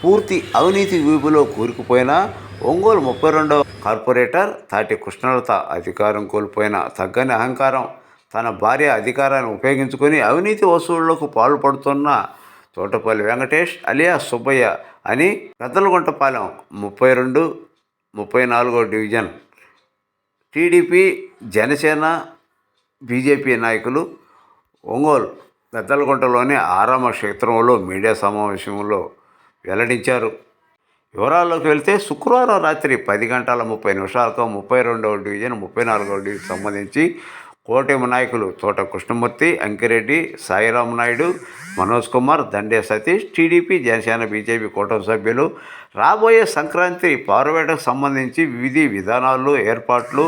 పూర్తి అవినీతి ఊబిలో కూరుకుపోయిన ఒంగోలు 32వ కార్పొరేటర్ తాటి కృష్ణలత అధికారం కోల్పోయిన తగ్గని అహంకారం తన భార్య అధికారాన్ని ఉపయోగించుకొని అవినీతి వసూళ్లకు పాల్పడుతున్న తోటపల్లి వెంకటేష్ అలియా సుబ్బయ్య అని పెద్దలగుంటపాలెం 32, 34వ డివిజన్ టీడీపీ, జనసేన, బీజేపీ నాయకులు ఒంగోలు పెద్దలగుంటలోని ఆరామ క్షేత్రంలో మీడియా సమావేశంలో వెల్లడించారు. వివరాల్లోకి వెళ్తే శుక్రవారం రాత్రి 10:30 32వ డివిజన్ 34వ డివిజన్ సంబంధించి కూటమి నాయకులు తోట కృష్ణమూర్తి, అంకిరెడ్డి, సాయిరాం నాయుడు, మనోజ్ కుమార్, దండే సతీష్, టీడీపీ, జనసేన, బీజేపీ కూటమి సభ్యులు రాబోయే సంక్రాంతి పారువేటకు సంబంధించి విధి విధానాలు, ఏర్పాట్లు,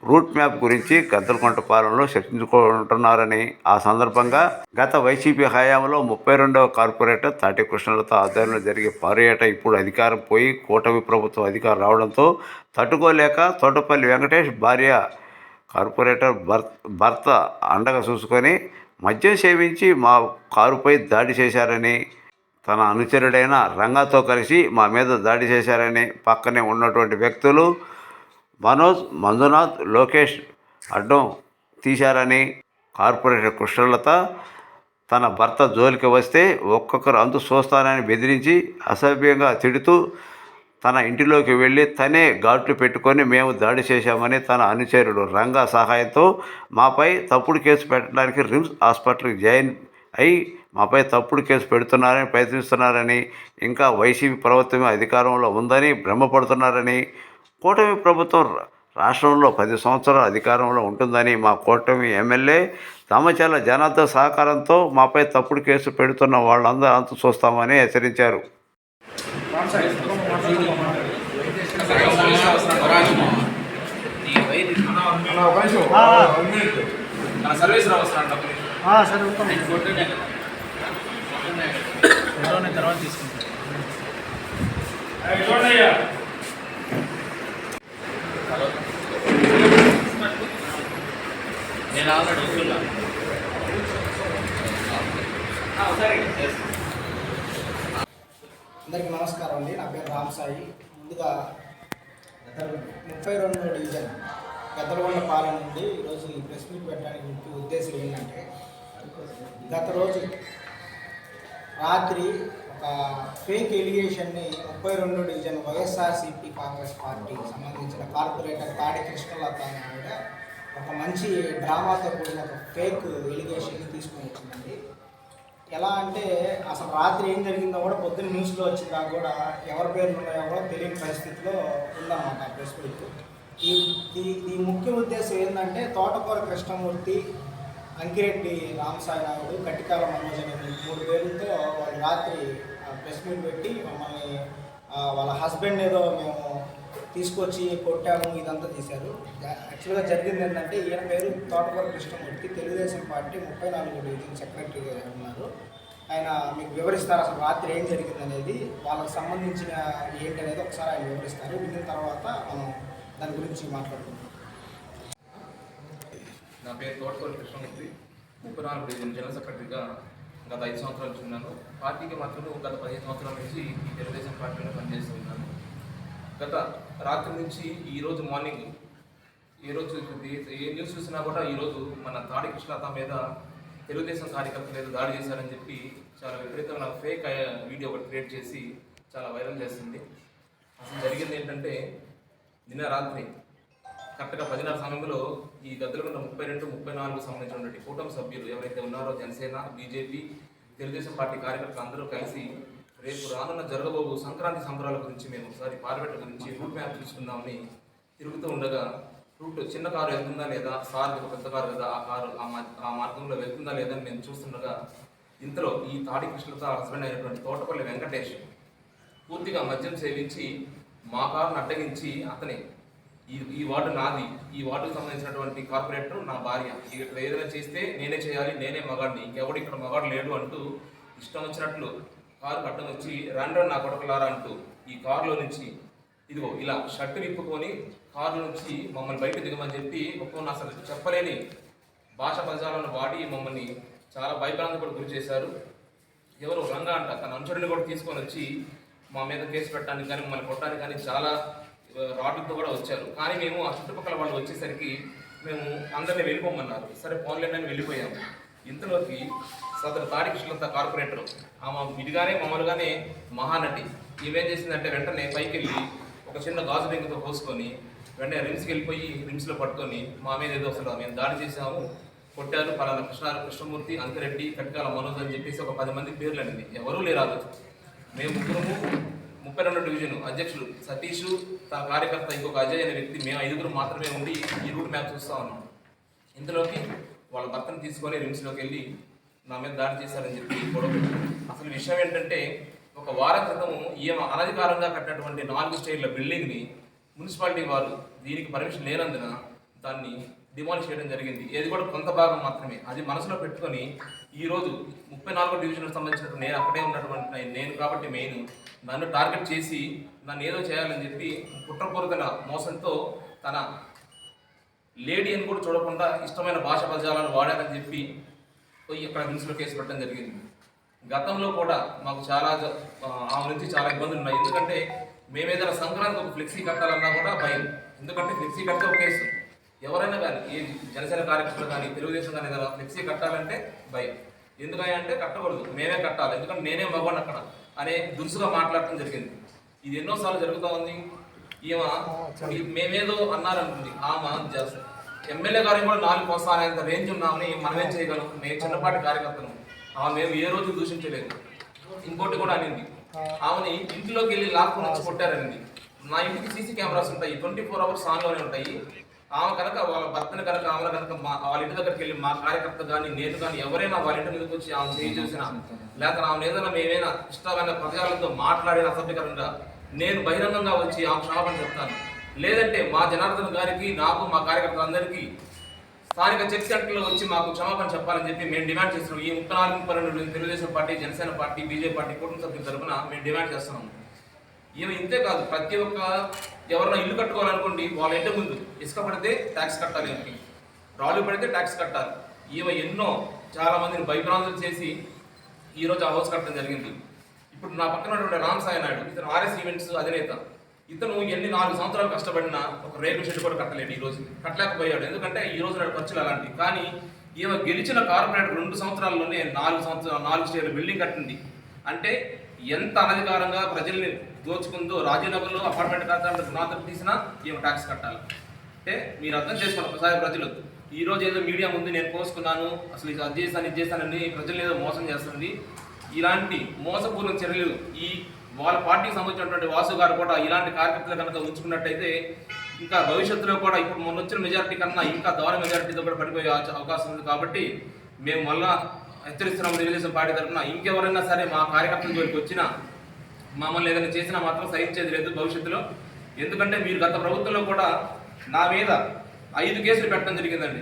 రూట్ మ్యాప్ గురించి గద్దలకుంటపాలెంలో చర్చించుకుంటున్నారని, ఆ సందర్భంగా గత వైసీపీ హయాంలో 32వ కార్పొరేటర్ తాటి కృష్ణలత ఆధ్వర్యంలో జరిగే పారువేట ఇప్పుడు అధికారం పోయి కూటమి ప్రభుత్వం అధికారం రావడంతో తట్టుకోలేక తోటపల్లి వెంకటేష్ భార్య కార్పొరేటర్ భర్త అండగా చూసుకొని మద్యం సేవించి మా కారుపై దాడి చేశారని, తన అనుచరుడైన రంగాతో కలిసి మా మీద దాడి చేశారని, పక్కనే ఉన్నటువంటి వ్యక్తులు మనోజ్, మంజునాథ్, లోకేష్ అడ్డం తీశారని, కార్పొరేటర్ కృష్ణలత తన భర్త జోలికి వస్తే ఒక్కొక్కరు అంతు చూస్తానని బెదిరించి అసభ్యంగా తిడుతూ తన ఇంటిలోకి వెళ్ళి తనే ఘాట్లు పెట్టుకొని మేము దాడి చేశామని తన అనుచరుడు రంగా సహాయంతో మాపై తప్పుడు కేసు పెట్టడానికి రిమ్స్ హాస్పిటల్కి జాయిన్ అయి మాపై తప్పుడు కేసు పెడుతున్నారని ప్రయత్నిస్తున్నారని, ఇంకా వైసీపీ ప్రభుత్వమే అధికారంలో ఉందని భ్రమపడుతున్నారని, కూటమి ప్రభుత్వం రాష్ట్రంలో 10 సంవత్సరాల అధికారంలో ఉంటుందని, మా కూటమి ఎమ్మెల్యే దామచర్ల జనార్దన్ సహకారంతో మాపై తప్పుడు కేసు పెడుతున్న వాళ్ళందరూ అంతు చూస్తామని హెచ్చరించారు. తర్వాత తీసుకుంటాం. నేను ఆల్రెడీ వస్తున్నాను. అందరికీ నమస్కారం అండి. నా పేరు రామ్ సాయి. ముందుగా 32వ డివిజన్ గద్దలగుంటపాలెం నుండి ఈరోజు ఈ ప్రెస్ మీట్ పెట్టడానికి ముఖ్య ఉద్దేశం ఏంటంటే, గత రోజు రాత్రి ఒక ఫేక్ ఎలిగేషన్ని 32వ డివిజన్ వైఎస్ఆర్సీపీ కాంగ్రెస్ పార్టీకి సంబంధించిన కార్పొరేటర్ తాడి కృష్ణలత అనే ఆవిడ ఒక మంచి డ్రామాతో కూడిన ఒక ఫేక్ ఎలిగేషన్ని తీసుకొని వచ్చిందండి. ఎలా అంటే అసలు రాత్రి ఏం జరిగిందో కూడా పొద్దున్న న్యూస్లో వచ్చిందా కూడా ఎవరి పేర్లు ఉన్నాయో కూడా తెలియని పరిస్థితిలో ఉందన్నమాట ప్రెస్ మీట్. ఈ ముఖ్య ఉద్దేశం ఏంటంటే, తోటకూర కృష్ణమూర్తి, అంకిరెడ్డి రామసాయి నాయుడు, కట్టికాల మనోజ్ అనే 3 పేర్లతో వాళ్ళు రాత్రి ప్రెస్ మీట్ పెట్టి మమ్మల్ని వాళ్ళ హస్బెండ్ ఏదో మేము తీసుకొచ్చి కొట్టాము ఇదంతా తీశారు. యాక్చువల్గా జరిగింది ఏంటంటే, ఈయన పేరు తోటకూర కృష్ణమూర్తి, తెలుగుదేశం పార్టీ 34వ డివిజన్ సెక్రటరీగా ఉన్నారు. ఆయన మీకు వివరిస్తారు అసలు రాత్రి ఏం జరిగింది అనేది, వాళ్ళకి సంబంధించిన ఏంటి అనేది ఒకసారి ఆయన వివరిస్తారు. విన్న తర్వాత మనం దాని గురించి మాట్లాడుకుంటాం. నా పేరు తోటకూర కృష్ణమూర్తి, 34వ డివిజన్ జనరల్ సెక్రటరీగా గత 5 సంవత్సరాల నుంచి ఉన్నాను. పార్టీకి మాత్రం గత 15 సంవత్సరాల నుంచి ఈ తెలుగుదేశం పార్టీలో పనిచేస్తూ ఉన్నాను. గత రాత్రి నుంచి ఈరోజు మార్నింగ్ ఈరోజు ఏ న్యూస్ చూసినా కూడా ఈరోజు మన తాడి కృష్ణలత మీద తెలుగుదేశం కార్యకర్తలు ఏదో దాడి చేశారని చెప్పి చాలా విపరీతమైన ఫేక్ వీడియో ఒకటి క్రియేట్ చేసి చాలా వైరల్ చేస్తుంది. అసలు జరిగింది ఏంటంటే, నిన్న రాత్రి కరెక్ట్గా 10:30 సమయంలో ఈ గద్దలగుంట 32, 34 సంబంధించినటువంటి కూటమి సభ్యులు ఎవరైతే ఉన్నారో జనసేన, బీజేపీ, తెలుగుదేశం పార్టీ కార్యకర్తలు అందరూ కలిసి రేపు రానున్న జరగబోవు సంక్రాంతి సంబరాల గురించి మేము ఒకసారి పార్వేట గురించి రూట్ మ్యాప్ చూసుకుందామని తిరుగుతూ ఉండగా, రూట్ చిన్న కారు వెళ్తుందా లేదా, సార్ పెద్ద కారు కదా, ఆ కారు ఆ మార్గంలో వెళ్తుందా లేదా అని మేము చూస్తుండగా, ఇంతలో ఈ తాడి కృష్ణలత హస్బెండ్ అయినటువంటి తోటపల్లి వెంకటేష్ పూర్తిగా మద్యం సేవించి మా కారును అడ్డగించి అతని ఈ వార్డు నాది, ఈ వార్డుకు సంబంధించినటువంటి కార్పొరేటర్ నా భార్య, ఇక్కడ ఏదైనా చేస్తే నేనే చేయాలి, నేనే మగాడిని, ఇంకెవడు ఇక్కడ మగాడు లేడు అంటూ ఇష్టం వచ్చినట్లు కారు కట్టం వచ్చి రండి నా కొడకలారా అంటూ ఈ కారులో నుంచి ఇదిగో ఇలా షర్టు విప్పుకొని కారు నుంచి మమ్మల్ని బయట దిగమని చెప్పి ఒక్కొన్న అసలు చెప్పలేని భాష పదాలను వాడి మమ్మల్ని చాలా భయభ్రాంతి కూడా గురి చేశారు. ఎవరు రంగా అంట తన అనుచరుని కూడా తీసుకొని వచ్చి మా మీద కేసు పెట్టడానికి కానీ మమ్మల్ని కొట్టడానికి కానీ చాలా రాడ్లతో కూడా వచ్చారు. కానీ మేము ఆ చుట్టుపక్కల వాళ్ళు వచ్చేసరికి మేము అందరినీ వెళ్ళిపోమన్నారు. సరే ఫోన్లేని అని వెళ్ళిపోయాము. ఇంతలోకి సదరు తాడి కృష్ణలత కార్పొరేటర్ ఆమె విడిగానే మామూలుగానే మహానటి ఇవేం చేసిందంటే వెంటనే పైకి వెళ్ళి ఒక చిన్న గాజు బెంకుతో పోసుకొని వెంటనే రిమ్స్కి వెళ్ళిపోయి రిమ్స్లో పట్టుకొని మా మీద ఏదో అసలు మేము దాడి చేసాము, కొట్టారు, పలానా కృష్ణమూర్తి, అంకిరెడ్డి, కట్కాల మనోజ్ అని చెప్పేసి ఒక 10 మంది పేర్లు అనేది ఎవరూ లేరు ఆ రోజు. మేము ముగ్గురము 32 డివిజన్ అధ్యక్షులు సతీష్, తన కార్యకర్త ఇంకొక అజయ్ అనే వ్యక్తి, మేము 5గురు మాత్రమే ఉండి ఈ రూట్ మ్యాప్ చూస్తూ ఉన్నాం. ఇంతలోకి వాళ్ళ భర్తను తీసుకొని రిమ్స్లోకి వెళ్ళి నా మీద దాడి చేశారని చెప్పి గొడవ. అసలు విషయం ఏంటంటే ఒక వారం క్రితము ఈమె అనధికారంగా కట్టినటువంటి 4 స్టేర్ల బిల్డింగ్ని మున్సిపాలిటీ వారు దీనికి పర్మిషన్ లేనందున దాన్ని డిమాలిష్ చేయడం జరిగింది. ఏది కూడా కొంత భాగం మాత్రమే. అది మనసులో పెట్టుకొని ఈరోజు 34వ డివిజన్కి సంబంధించినటువంటి నేను అక్కడే ఉన్నటువంటి నేను కాబట్టి మెయిన్ నన్ను టార్గెట్ చేసి నన్ను ఏదో చేయాలని చెప్పి కుట్రపూరిత మోసంతో తన లేడీ అని కూడా చూడకుండా ఇష్టమైన భాష పదజాలను వాడారని చెప్పి పోయి ఇక్కడ హింసలో కేసు పెట్టడం జరిగింది. గతంలో కూడా మాకు చాలా ఆమె నుంచి చాలా ఇబ్బందులు ఉన్నాయి. ఎందుకంటే మేము ఏదైనా సంక్రాంతి ఒక ఫ్లెక్సీ కట్టాలన్నా కూడా భయం. ఎందుకంటే ఫ్లెక్సీ కడితే ఒక కేసు, ఎవరైనా కానీ ఏ జనసేన కార్యకర్తలు కానీ తెలుగుదేశం కానీ ఏదైనా ఫ్లెక్సీ కట్టాలంటే భయం. ఎందుకని అంటే కట్టకూడదు, మేమే కట్టాలి, ఎందుకంటే నేనే మగవాడిని అక్కడ అనే దురుసుగా మాట్లాడటం జరిగింది. ఇది ఎన్నోసార్లు జరుగుతూ ఉంది. ఈమె మేమేదో అన్నారనుకుంది, ఆమె ఎమ్మెల్యే గారికి కూడా 4 వస్తానంత రేంజ్ ఉన్నామని మనమేం చేయగలం, మేము చిన్నపాటి కార్యకర్తను, ఆమె మేము ఏ రోజు దూషించలేదు. ఇంకోటి కూడా అనింది, ఆమెని ఇంట్లోకి వెళ్ళి లాక్కొని వచ్చి కొట్టారనింది. నా ఇంటికి సీసీ కెమెరాస్ ఉంటాయి, 24 hours ఆన్లోనే ఉంటాయి. ఆమె కనుక వాళ్ళ భర్తను కనుక ఆమె కనుక వాళ్ళ ఇంటి దగ్గరికి వెళ్ళి మా కార్యకర్త కానీ నేను కానీ ఎవరైనా వాళ్ళ ఇంటి మీదకి వచ్చి ఆమె చేయి చూసినా లేకపోతే ఆమె ఏదైనా మేమైనా ఇష్టమైన పదజాలతో మాట్లాడిన అసభ్యకరంగా నేను బహిరంగంగా వచ్చి ఆమె క్షమాపణ చెప్తాను. లేదంటే మా జనార్దన్ గారికి, నాకు, మా కార్యకర్తలందరికీ స్థానిక చెక్ సెంటర్లో వచ్చి మాకు క్షమాపణ చెప్పాలని చెప్పి మేము డిమాండ్ చేస్తున్నాం. ఈ 34 Telugu Desam party, Janasena party, BJP party కుటుంబ సభ్యుల తరఫున మేము డిమాండ్ చేస్తున్నాము. ఈమె ఇంతే కాదు, ప్రతి ఒక్క ఎవరైనా ఇల్లు కట్టుకోవాలనుకోండి వాళ్ళ ఇంటి ముందు ఇసుక పడితే ట్యాక్స్ కట్టాలి, ఈమెకి రాళ్ళు పడితే ట్యాక్స్ కట్టాలి. ఈమె ఎన్నో చాలా మందిని భయభ్రాంతులు చేసి ఈరోజు ఆ హౌస్ కట్టడం జరిగింది. ఇప్పుడు నా పక్కన ఉన్నటువంటి రామ్ సాయి నాయుడు, ఇతను ఆర్ఎస్ ఈవెంట్స్ అధినేత. ఇతను ఎన్ని 4 సంవత్సరాలు కష్టపడినా ఒక రేకుల షెడ్ కూడా కట్టలేడు, ఈ రోజు కట్టలేకపోయాడు. ఎందుకంటే ఈ రోజు నాడు ఖర్చులు అలాంటివి. కానీ ఈమె గెలిచిన కార్పొరేటర్ 2 సంవత్సరాల్లోనే 4 స్టేర్ల బిల్డింగ్ కట్టింది. అంటే ఎంత అనధికారంగా ప్రజల్ని దోచుకుందో, రాజీనగర్లో అపార్ట్మెంట్ కట్టాలంటే గుణాతలు తీసినా ఈమె ట్యాక్స్ కట్టాలి. అంటే మీరు అర్థం చేసుకోండి ఒకసారి ప్రజలు. ఈ రోజు ఏదో మీడియా ముందు నేను పోసుకున్నాను, అసలు ఇది చేశానని ప్రజలు ఏదో మోసం చేస్తుంది. ఇలాంటి మోసపూర్వ చర్యలు ఈ వాళ్ళ పార్టీకి సంబంధించినటువంటి వాసు గారు కూడా ఇలాంటి కార్యకర్తలు కనుక ఉంచుకున్నట్టయితే ఇంకా భవిష్యత్తులో కూడా ఇప్పుడు మొన్న వచ్చిన మెజారిటీ కన్నా ఇంకా దారుణ మెజారిటీతో కూడా పడిపోయే అవకాశం ఉంది. కాబట్టి మేము మళ్ళా హెచ్చరిస్తున్నాం తెలుగుదేశం పార్టీ తరఫున, ఇంకెవరైనా సరే మా కార్యకర్తల జోలికి వచ్చినా మమ్మల్ని ఏదైనా చేసినా మాత్రం సహించేది లేదు భవిష్యత్తులో. ఎందుకంటే మీరు గత ప్రభుత్వంలో కూడా నా మీద 5 కేసులు పెట్టడం జరిగిందండి.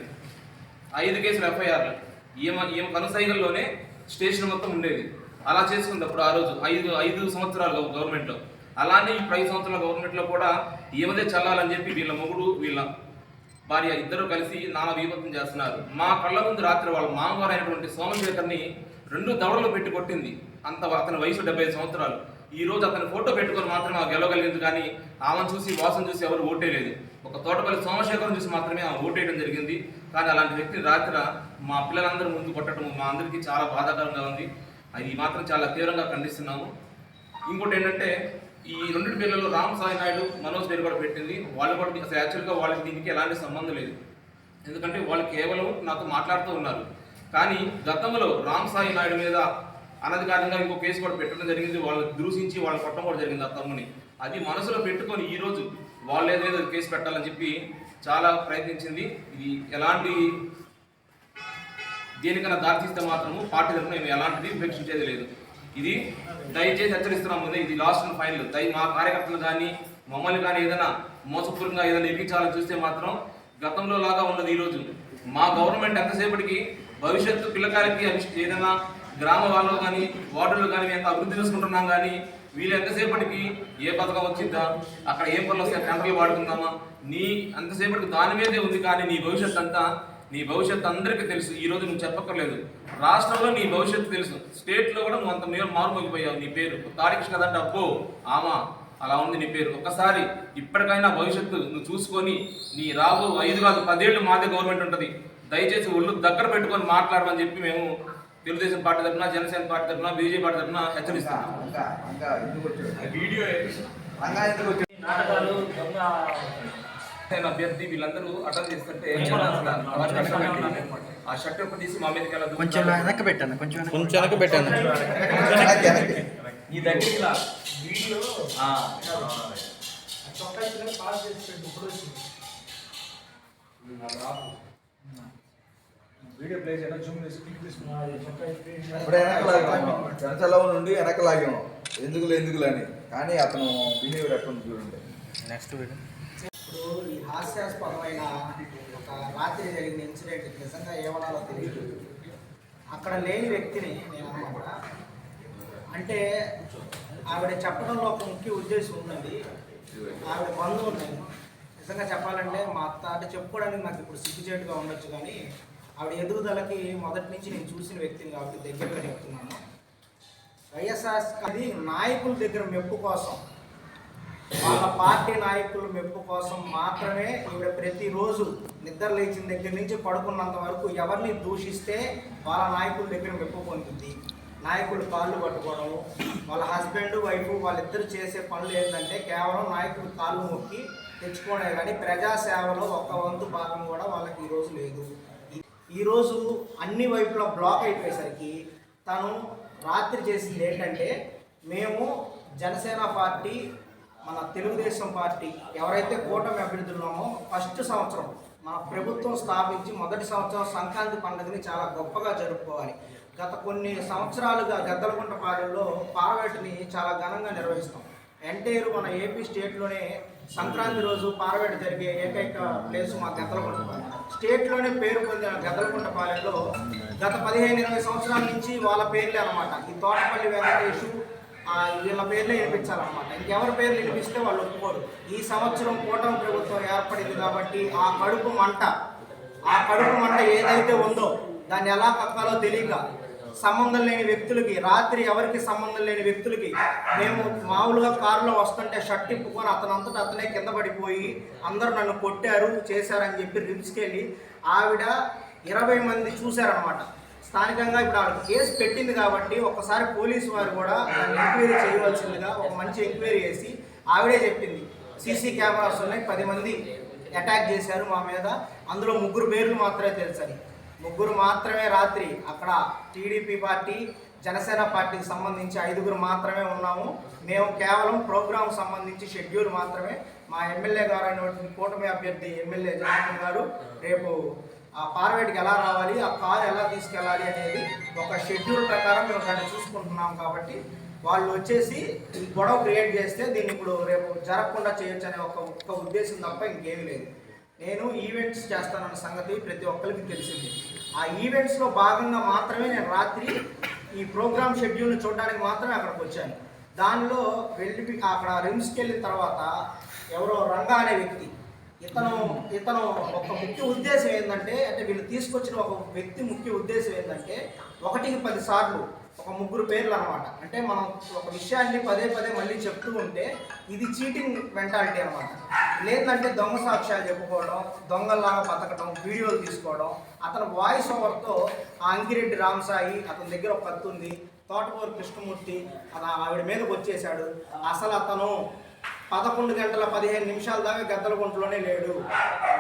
5 కేసులు ఎఫ్ఐఆర్లు. ఈమె కనుసైగల్లోనే స్టేషన్ మొత్తం ఉండేది. అలా చేసుకున్నప్పుడు ఆ రోజు 5 సంవత్సరాలు గవర్నమెంట్లో, అలానే ఇప్పుడు 5 సంవత్సరాల గవర్నమెంట్లో కూడా ఈమెదే చల్లాలని చెప్పి వీళ్ళ మొగుడు వీళ్ళ భార్య ఇద్దరు కలిసి నానా విపత్తం చేస్తున్నారు. మా కళ్ళ ముందు రాత్రి వాళ్ళ మామగారు అయినటువంటి సోమశేఖర్ని 2 దవడలు పెట్టి కొట్టింది. అతని వయసు 75 సంవత్సరాలు. ఈ రోజు అతని ఫోటో పెట్టుకొని మాత్రమే ఆమె గెలవగలిగింది. కానీ ఆమెను చూసి, వాసన చూసి ఎవరు ఓటేయలేదు. ఒక తోటపల్లి సోమశేఖరం చూసి మాత్రమే ఆమె ఓటేయడం జరిగింది. కానీ అలాంటి వ్యక్తిని రాత్రి మా పిల్లలందరూ ముందు కొట్టడం మా అందరికీ చాలా బాధాకరంగా ఉంది. అది మాత్రం చాలా తీవ్రంగా ఖండిస్తున్నాము. ఇంకోటి ఏంటంటే ఈ 2 పేర్లలో రామ్ సాయి నాయుడు, మనోజ్ పేరు కూడా పెట్టింది. వాళ్ళు కూడా అసలు యాక్చువల్గా వాళ్ళకి దీనికి ఎలాంటి సంబంధం లేదు. ఎందుకంటే వాళ్ళు కేవలం నాతో మాట్లాడుతూ ఉన్నారు. కానీ గతంలో రామ్ సాయి నాయుడు మీద అనధికారంగా ఇంకో కేసు కూడా పెట్టడం జరిగింది. వాళ్ళు దూషించి వాళ్ళు కొట్టడం కూడా జరిగింది ఆ తమ్ముని. అది మనసులో పెట్టుకొని ఈరోజు వాళ్ళు ఏదైనా కేసు పెట్టాలని చెప్పి చాలా ప్రయత్నించింది. ఇది ఎలాంటి దేనికైనా దారితీస్తే మాత్రము పార్టీ తరఫున మేము ఎలాంటిది ఉపేక్షించేది లేదు. ఇది దయచేసి హెచ్చరిస్తున్నాము. ఇది లాస్ట్ అండ్ ఫైనల్. మా కార్యకర్తలు కానీ మమ్మల్ని కానీ ఏదైనా మోసపూర్వకంగా ఏదైనా ఇప్పించాలని చూస్తే మాత్రం గతంలో లాగా ఉన్నది. ఈరోజు మా గవర్నమెంట్ ఎంతసేపటికి భవిష్యత్తు పిల్లకాయలకి ఏదైనా గ్రామ వాళ్ళు కానీ వార్డులు కానీ ఎంత అభివృద్ధి చేసుకుంటున్నాం. కానీ వీళ్ళు ఎంతసేపటికి ఏ పథకం వచ్చిందా, అక్కడ ఏం పనులు వస్తాయి, టెండర్లు వాడుకుందామా, నీ అంతసేపటికి దాని మీదే ఉంది. కానీ నీ భవిష్యత్తు అంతా నీ భవిష్యత్తు అందరికీ తెలుసు. ఈరోజు నువ్వు చెప్పక్కర్లేదు, రాష్ట్రంలో నీ భవిష్యత్తు తెలుసు, స్టేట్లో కూడా నువ్వు అంత మారుమోగిపోయావు. నీ పేరు తాడికృష్ణ అంటే అబ్బో ఆమా అలా ఉంది నీ పేరు. ఒక్కసారి ఇప్పటికైనా భవిష్యత్తు నువ్వు చూసుకొని నీ రాబో 5 కాదు 10 ఏళ్ళు మాదే గవర్నమెంట్ ఉంటుంది, దయచేసి ఒళ్ళు దగ్గర పెట్టుకొని మాట్లాడమని చెప్పి మేము తెలుగుదేశం పార్టీ తరఫున, జనసేన పార్టీ తరఫున, బీజేపీ పార్టీ తరఫున హెచ్చరిస్తున్నాం. అభ్యర్థి వీళ్ళందరూ అటెండ్ చేస్తుంటే ఆ షర్ట్ ఒకటి తీసి మా మీదకి వెళ్ళదు. కొంచెం వెనక్కి పెట్టాను, కొంచెం వెనక్కి పెట్టాను. ఈ దగ్గర వీడియో వీడియో ప్లే చేయడం జూమ్ చేసి ఇప్పుడు వెనకలాగాము నుండి వెనకలాగాము ఎందుకులే అని, కానీ అతను బిహేవియర్ అటువంటి చూడండి. Next video. ఇప్పుడు ఈ హాస్యాస్పదమైన ఒక రాత్రి జరిగిన ఇన్సిడెంట్ నిజంగా ఏమనాలో తెలియదు. అక్కడ లేని వ్యక్తిని నేను అన్నమాట. అంటే ఆవిడ చెప్పడంలో ఒక ముఖ్య ఉద్దేశం ఉన్నది. ఆవిడ బంధువులు నేను నిజంగా చెప్పాలంటే మా అత్త అంటే చెప్పుకోవడానికి నాకు ఇప్పుడు సిగ్గుచేటుగా ఉండొచ్చు, కానీ ఆవిడ ఎదుగుదలకి మొదటి నుంచి నేను చూసిన వ్యక్తిని కాబట్టి దగ్గరగా చెప్తున్నాను. వైఎస్ఆర్ అది నాయకుల దగ్గర మెప్పు కోసం, వాళ్ళ పార్టీ నాయకుల మెప్పు కోసం మాత్రమే ఈవిడ ప్రతిరోజు నిద్ర లేచిన దగ్గర నుంచి పడుకున్నంత వరకు ఎవరిని దూషిస్తే వాళ్ళ నాయకుల దగ్గర మెప్పు పొందుతుంది. నాయకులు కాళ్ళు పట్టుకోవడము, వాళ్ళ హస్బెండ్ వైఫ్ వాళ్ళిద్దరు చేసే పనులు ఏంటంటే కేవలం నాయకులు కాళ్ళు మొక్కి తెచ్చుకోవడే, కానీ ప్రజాసేవలో ఒక్క వంతు భాగం కూడా వాళ్ళకి ఈరోజు లేదు. ఈరోజు అన్ని వైపులా బ్లాక్ అయిపోయేసరికి తను రాత్రి చేసింది ఏంటంటే, మేము జనసేన పార్టీ, మన తెలుగుదేశం పార్టీ ఎవరైతే కూటమి అభ్యర్థులున్నామో ఫస్ట్ సంవత్సరం మన ప్రభుత్వం స్థాపించి మొదటి సంవత్సరం సంక్రాంతి పండుగని చాలా గొప్పగా జరుపుకోవాలి. గత కొన్ని సంవత్సరాలుగా గద్దలకుంట పాలెంలో పారవేటని చాలా ఘనంగా నిర్వహిస్తాం. ఎంటైర్ మన ఏపీ స్టేట్లోనే సంక్రాంతి రోజు పారవేట జరిగే ఏకైక ప్లేసు మా గద్దలకుంటపాలెం. స్టేట్లోనే పేరు పొందిన గద్దలకుంటపాలెంలో గత 15-20 సంవత్సరాల నుంచి వాళ్ళ పేర్లే అనమాట. ఈ తోటపల్లి వెంకటేషు వీళ్ళ పేర్లే వినిపించాలన్నమాట. ఇంకెవరి పేర్లు వినిపిస్తే వాళ్ళు ఒప్పుకోరు. ఈ సంవత్సరం కూటమి ప్రభుత్వం ఏర్పడింది కాబట్టి ఆ కడుపు మంట ఏదైతే ఉందో దాన్ని ఎలా కక్కాలో తెలియక సంబంధం లేని వ్యక్తులకి, రాత్రి ఎవరికి సంబంధం లేని వ్యక్తులకి, మేము మామూలుగా కారులో వస్తుంటే షర్ట్ ఇప్పుకొని అతనంతటా అతనే కింద పడిపోయి అందరూ నన్ను కొట్టారు చేశారని చెప్పి రిమ్స్కి వెళ్ళి ఆవిడ 20 మంది చూశారనమాట. స్థానికంగా ఇప్పుడు ఆవిడ కేసు పెట్టింది కాబట్టి ఒకసారి పోలీసు వారు కూడా దాన్ని ఎంక్వైరీ చేయవలసిందిగా ఒక మంచి ఎంక్వైరీ చేసి ఆవిడే చెప్పింది. సీసీ కెమెరాస్ ఉన్నాయి, 10 మంది అటాక్ చేశారు మా మీద, అందులో 3 పేర్లు మాత్రమే తెలుసని. 3 మాత్రమే రాత్రి అక్కడ టీడీపీ పార్టీ, జనసేన పార్టీకి సంబంధించి 5 మాత్రమే ఉన్నాము. మేము కేవలం ప్రోగ్రామ్ సంబంధించి షెడ్యూల్ మాత్రమే. మా ఎమ్మెల్యే గారు అయినటువంటి కూటమి అభ్యర్థి ఎమ్మెల్యే జగన్ గారు రేపు ఆ పార్వేట్కి ఎలా రావాలి, ఆ కారు ఎలా తీసుకెళ్ళాలి అనేది ఒక షెడ్యూల్ ప్రకారం మేము దాన్ని చూసుకుంటున్నాం. కాబట్టి వాళ్ళు వచ్చేసి ఈ గొడవ క్రియేట్ చేస్తే దీన్ని ఇప్పుడు రేపు జరగకుండా చేయొచ్చు అనే ఒక ఉద్దేశం తప్ప ఇంకేమీ లేదు. నేను ఈవెంట్స్ చేస్తానన్న సంగతి ప్రతి ఒక్కరికి తెలిసింది. ఆ ఈవెంట్స్లో భాగంగా మాత్రమే నేను రాత్రి ఈ ప్రోగ్రామ్ షెడ్యూల్ని చూడడానికి మాత్రమే అక్కడికి వచ్చాను. దానిలో వెళ్ళి అక్కడ రిమ్స్కి వెళ్ళిన తర్వాత ఎవరో రంగా అనే వ్యక్తి, ఇతను ఒక ముఖ్య ఉద్దేశం ఏంటంటే, అంటే వీళ్ళు తీసుకొచ్చిన ఒక వ్యక్తి ముఖ్య ఉద్దేశం ఏంటంటే 1కి 10 సార్లు ఒక 3 పేర్లు అనమాట. అంటే మనం ఒక విషయాన్ని పదే మళ్ళీ చెప్తూ ఉంటే ఇది చీటింగ్ మెంటాలిటీ అనమాట. లేదంటే దొంగ సాక్ష్యాలు చెప్పుకోవడం, దొంగల్లాగా బతకడం, వీడియోలు తీసుకోవడం. అతను వాయిస్ ఓవర్తో ఆ అంకిరెడ్డి రామసాయి అతని దగ్గర ఒక కత్తి ఉంది, తోటకూరు కృష్ణమూర్తి ఆవిడ మీదకి వచ్చేసాడు. అసలు అతను 11 గంటల 15 నిమిషాల దాకా గద్దలగుంటలోనే లేడు.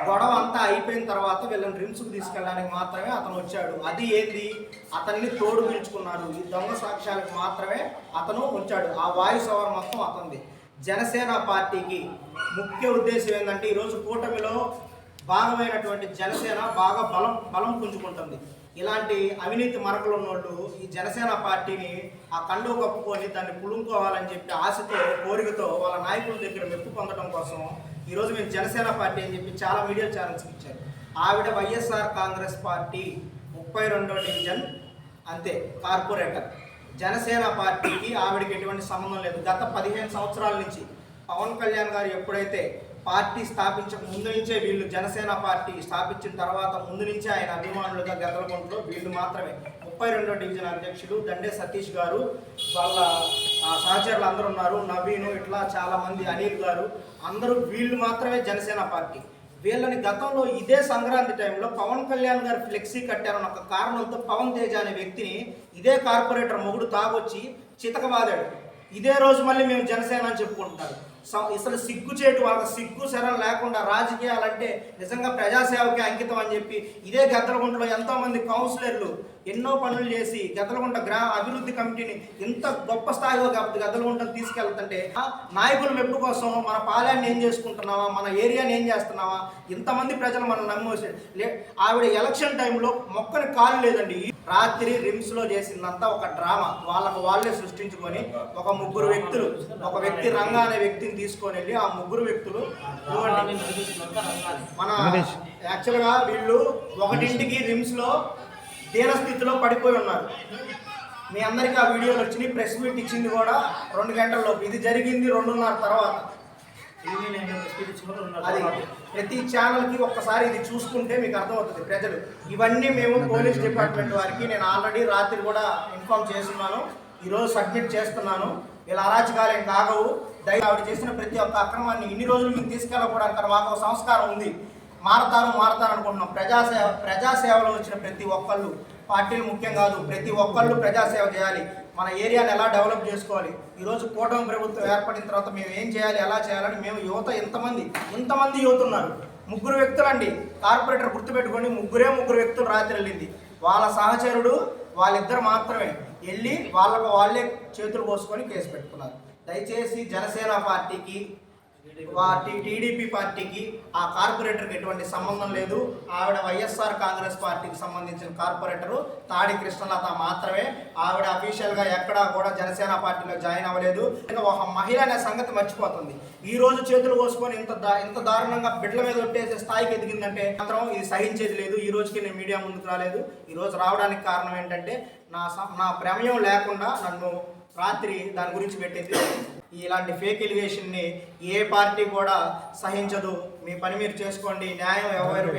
గొడవ అంతా అయిపోయిన తర్వాత వీళ్ళని రిమ్స్కు తీసుకెళ్ళడానికి మాత్రమే అతను వచ్చాడు. అది ఏంది, అతన్ని తోడు పిలుచుకున్నాడు. ఈ దొంగ సాక్ష్యాలకు మాత్రమే అతను వచ్చాడు. ఆ వాయిస్ ఓవర్ మొత్తం అతనిది. జనసేన పార్టీకి ముఖ్య ఉద్దేశం ఏంటంటే, ఈరోజు కూటమిలో భాగమైనటువంటి జనసేన బాగా బలం పుంజుకుంటుంది. ఇలాంటి అవినీతి మరకలు ఉన్నోళ్ళు ఈ జనసేన పార్టీని ఆ కండువ కప్పుకొని దాన్ని పులుముకోవాలని చెప్పి ఆశతో, కోరికతో వాళ్ళ నాయకుల దగ్గర మెప్పు పొందడం కోసం ఈరోజు మేము జనసేన పార్టీ అని చెప్పి చాలా మీడియా ఛానల్స్కి ఇచ్చారు. ఆవిడ వైఎస్ఆర్ కాంగ్రెస్ పార్టీ 32వ డివిజన్ అంతే కార్పొరేటర్. జనసేన పార్టీకి ఆవిడకి ఎటువంటి సంబంధం లేదు. గత 15 సంవత్సరాల నుంచి పవన్ కళ్యాణ్ గారు ఎప్పుడైతే పార్టీ స్థాపించక ముందు నుంచే వీళ్ళు జనసేన పార్టీ స్థాపించిన తర్వాత ముందు నుంచే ఆయన అభిమానులుగా గద్దలకుంటలో వీళ్ళు మాత్రమే 32వ డివిజన్ అధ్యక్షుడు దండే సతీష్ గారు, వాళ్ళ సహచరులు అందరూ ఉన్నారు, నవీను, ఇట్లా చాలామంది, అనిల్ గారు, అందరూ వీళ్ళు మాత్రమే జనసేన పార్టీ. వీళ్ళని గతంలో ఇదే సంక్రాంతి టైంలో పవన్ కళ్యాణ్ గారు ఫ్లెక్సీ కట్టారన్న ఒక కారణంతో పవన్ తేజ అనే వ్యక్తిని ఇదే కార్పొరేటర్ మొగుడు తాగొచ్చి చితకబాదాడు. ఇదే రోజు మళ్ళీ మేము జనసేన అని చెప్పుకుంటున్నారు. అసలు సిగ్గుచేటు, వాళ్ళకి సిగ్గు శరం లేకుండా రాజకీయాలంటే నిజంగా ప్రజాసేవకే అంకితం అని చెప్పి ఇదే గద్దలగుంటలో ఎంతోమంది కౌన్సిలర్లు ఎన్నో పనులు చేసి గద్దలగుంట గ్రామ అభివృద్ధి కమిటీని ఇంత గొప్ప స్థాయిలో గద్దలగుంటను తీసుకెళ్తుంటే నాయకుల మెప్పు కోసం మన పాలెన్ని ఏం చేసుకుంటున్నావా, మన ఏరియాని ఏం చేస్తున్నావా, ఇంతమంది ప్రజలు మనం నమ్మేసి ఆవిడ ఎలక్షన్ టైంలో మొక్కని కాలు లేదండి. రాత్రి రిమ్స్లో చేసిందంతా ఒక డ్రామా, వాళ్ళే సృష్టించుకొని ఒక వ్యక్తి రంగా అనే వ్యక్తిని తీసుకొని వెళ్ళి ఆ ముగ్గురు వ్యక్తులు మన యాక్చువల్గా వీళ్ళు 1ంటికి రిమ్స్లో దీనస్థితిలో పడిపోయి ఉన్నారు. మీ అందరికీ ఆ వీడియోలు వచ్చినాయి, ప్రెస్ మీట్ ఇచ్చింది కూడా 2 గంటల్లోపు. ఇది జరిగింది 2:30 తర్వాత. అది ప్రతి ఛానల్కి ఒక్కసారి ఇది చూసుకుంటే మీకు అర్థమవుతుంది ప్రజలు. ఇవన్నీ మేము పోలీస్ డిపార్ట్మెంట్ వారికి నేను ఆల్రెడీ రాత్రి కూడా ఇన్ఫార్మ్ చేస్తున్నాను, ఈరోజు సబ్మిట్ చేస్తున్నాను. ఇలా అరాచకాలు ఏం కాగవు. ఆవిడ చేసిన ప్రతి ఒక్క అక్రమాన్ని ఇన్ని రోజులు మేము తీసుకెళ్ళకూడదు, మాకు ఒక సంస్కారం ఉంది, మారతారు అనుకుంటున్నాం. ప్రజాసేవలో వచ్చిన ప్రతి ఒక్కళ్ళు, పార్టీలు ముఖ్యం కాదు, ప్రతి ఒక్కళ్ళు ప్రజాసేవ చేయాలి. మన ఏరియాని ఎలా డెవలప్ చేసుకోవాలి, ఈరోజు కూటమి ప్రభుత్వం ఏర్పడిన తర్వాత మేము ఏం చేయాలి, ఎలా చేయాలని మేము యువత ఇంతమంది యువత ఉన్నారు. 3 వ్యక్తులండి కార్పొరేటర్, గుర్తుపెట్టుకోండి, ముగ్గురు వ్యక్తులు రాత్రి వెళ్ళింది. వాళ్ళ సహచరుడు వాళ్ళిద్దరు మాత్రమే వెళ్ళి వాళ్ళే చేతులు పోసుకొని కేసు పెట్టుకున్నారు. దయచేసి జనసేన పార్టీకి టీడీపీ పార్టీకి ఆ కార్పొరేటర్కి ఎటువంటి సంబంధం లేదు. ఆవిడ వైఎస్ఆర్ కాంగ్రెస్ పార్టీకి సంబంధించిన కార్పొరేటరు తాడి కృష్ణలత మాత్రమే. ఆవిడ అఫీషియల్గా ఎక్కడా కూడా జనసేన పార్టీలో జాయిన్ అవ్వలేదు. ఇంకా ఒక మహిళ అనే సంగతి మర్చిపోతుంది. ఈ రోజు చేతులు కోసుకొని ఇంత దారుణంగా బిడ్డల మీద కొట్టేసే స్థాయికి ఎదిగిందంటే మాత్రం ఇది సహించేది లేదు. ఈ రోజుకి నేను మీడియా ముందుకు రాలేదు. ఈ రోజు రావడానికి కారణం ఏంటంటే నా ప్రమేయం లేకుండా నన్ను రాత్రి దాని గురించి పెట్టింది. ఇలాంటి ఫేక్ ఎలిగేషన్ని ఏ పార్టీ కూడా సహించదు. మీ పని మీరు చేసుకోండి. న్యాయం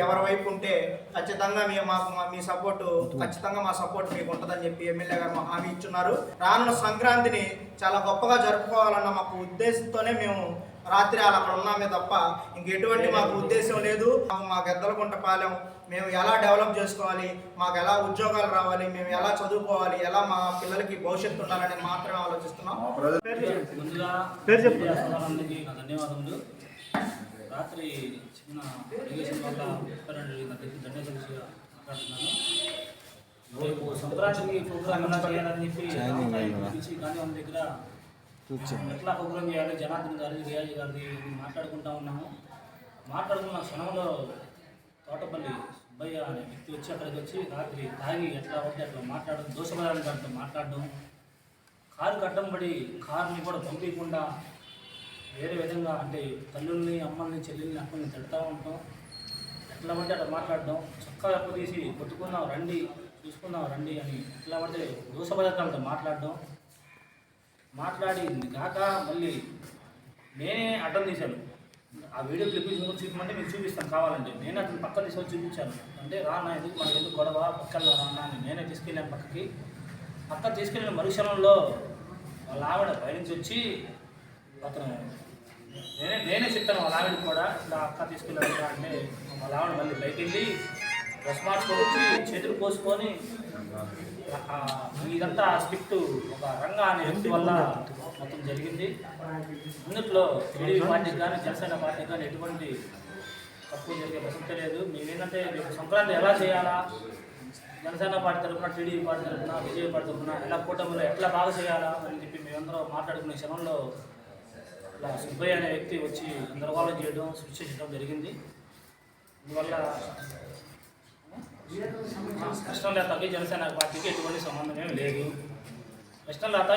ఎవరి వైపు ఉంటే ఖచ్చితంగా మీ సపోర్టు, ఖచ్చితంగా మా సపోర్ట్ మీకు ఉంటుందని చెప్పి ఎమ్మెల్యే గారు మా హామీ ఇచ్చున్నారు. రానున్న సంక్రాంతిని చాలా గొప్పగా జరుపుకోవాలన్న మాకు ఉద్దేశంతోనే మేము రాత్రి అక్కడ ఉన్నామే తప్ప ఇంకెటువంటి మాకు ఉద్దేశం లేదు. మా గద్దలకుంట పాలెం మేము ఎలా డెవలప్ చేసుకోవాలి, మాకు ఎలా ఉద్యోగాలు రావాలి, మేము ఎలా చదువుకోవాలి, ఎలా మా పిల్లలకి భవిష్యత్తు ఉండాలని మాత్రమే ఆలోచిస్తున్నాం. ముందుగా అందరికీ నా ధన్యవాదములు. రాత్రి చిన్న అలిగేషన్ వల్ల దండే కలిసి మాట్లాడుతున్నాను. రేపు సంక్రాంతికి ప్రోగ్రామ్ ఎలా చేయాలని చెప్పి గాంధీ దగ్గర ఎట్లా ప్రోగ్రామ్ చేయాలి, జనార్దన్ గారి, రియాజీ గారిది మాట్లాడుకుంటా ఉన్నాము. మాట్లాడుకున్న క్షణంలో తోటపల్లి సుబ్బయ్య అనే వ్యక్తి వచ్చి అక్కడికి వచ్చి రాత్రి తాగి ఎట్లా పడితే అట్లా మాట్లాడడం, దోషపదాలను దాంట్లో మాట్లాడడం, కారు కట్టం పడి కారుని కూడా పంపించకుండా వేరే విధంగా అంటే తల్లుల్ని, అమ్మల్ని, చెల్లెల్ని, అక్కల్ని తిడతా ఉంటాం. ఎట్లా పడితే అట్లా మాట్లాడడం, చక్కగా తీసి కొట్టుకుందాం రండి, చూసుకుందాం రండి అని ఎట్లా పడితే దోషపదాలతో మాట్లాడింది కాక మళ్ళీ నేనే అడ్డం తీశాను. ఆ వీడియో క్లిప్ చూపించమంటే మీకు చూపిస్తాను కావాలంటే. నేనే అతను పక్కన తీసుకొని చూపించాను. అంటే రానా ఎందుకు మనకి ఎందుకు గొడవ, పక్కన రానా అని నేనే తీసుకెళ్ళాను పక్కకి. పక్క తీసుకెళ్ళిన మరుక్షణంలో వాళ్ళ ఆవిడ పైనుంచి వచ్చి అతను నేనే చెప్తాను వాళ్ళ ఆవిడకి కూడా ఇలా అక్క తీసుకెళ్ళాడు అంటే వాళ్ళ ఆవిడ మళ్ళీ బయటికి వెళ్ళి డ్రెస్ మార్చుకొని వచ్చి చేతులు కోసుకొని ఇదంతా స్క్రిప్ట్ ఒక రంగా అనే వ్యక్తి వల్ల మొత్తం జరిగింది. అందుట్లో టీడీపీ పార్టీకి కానీ జనసేన పార్టీకి కానీ ఎటువంటి తక్కువ జరిగే ప్రసక్తే లేదు. మేమేంటంటే రేపు సంక్రాంతి ఎలా చేయాలా, జనసేన పార్టీ తరఫున, టీడీపీ పార్టీ తరఫున, విజయ పార్టీ తరఫున ఎలా కూటమిలో ఎట్లా బాగా చేయాలా అని చెప్పి మేమందరం మాట్లాడుకునే క్షణంలో ఇలా సుబ్బయ్య అనే వ్యక్తి వచ్చి గందరగోళం చేయడం, సృష్టించడం జరిగింది. అందువల్ల కృష్ణలతకి జనసేన పార్టీకి ఎటువంటి సంబంధం లేదు. కృష్ణలత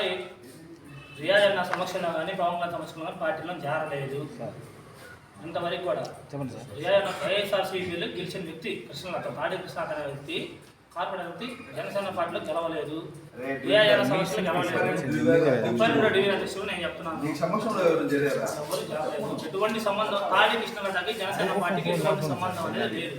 రియాజ్ అన్న సమక్షంలో కానీ, పవన్ గారి సమక్షంలో కానీ పార్టీలో జారలేదు ఇంతవరకు కూడా. రియాజ్ అన్న వైఎస్ఆర్సీపీలో గెలిచిన వ్యక్తి కృష్ణలత, తాడి కృష్ణలత అనే వ్యక్తి కార్పొరేటర్ వ్యక్తి జనసేన పార్టీలో గెలవలేదు, ఏఐఆర్ సమస్యలు గెలవలేదు. 32 డివిజన్ అధ్యక్షులు నేను చెప్తున్నాను. ఈ సమక్షంలో ఎవరు చేరారా? ఎవరు గెలవలేదు. ఎటువంటి సంబంధం తాడి కృష్ణగడ్డకి జనసేన పార్టీకి ఎటువంటి సంబంధం అనేది లేదు.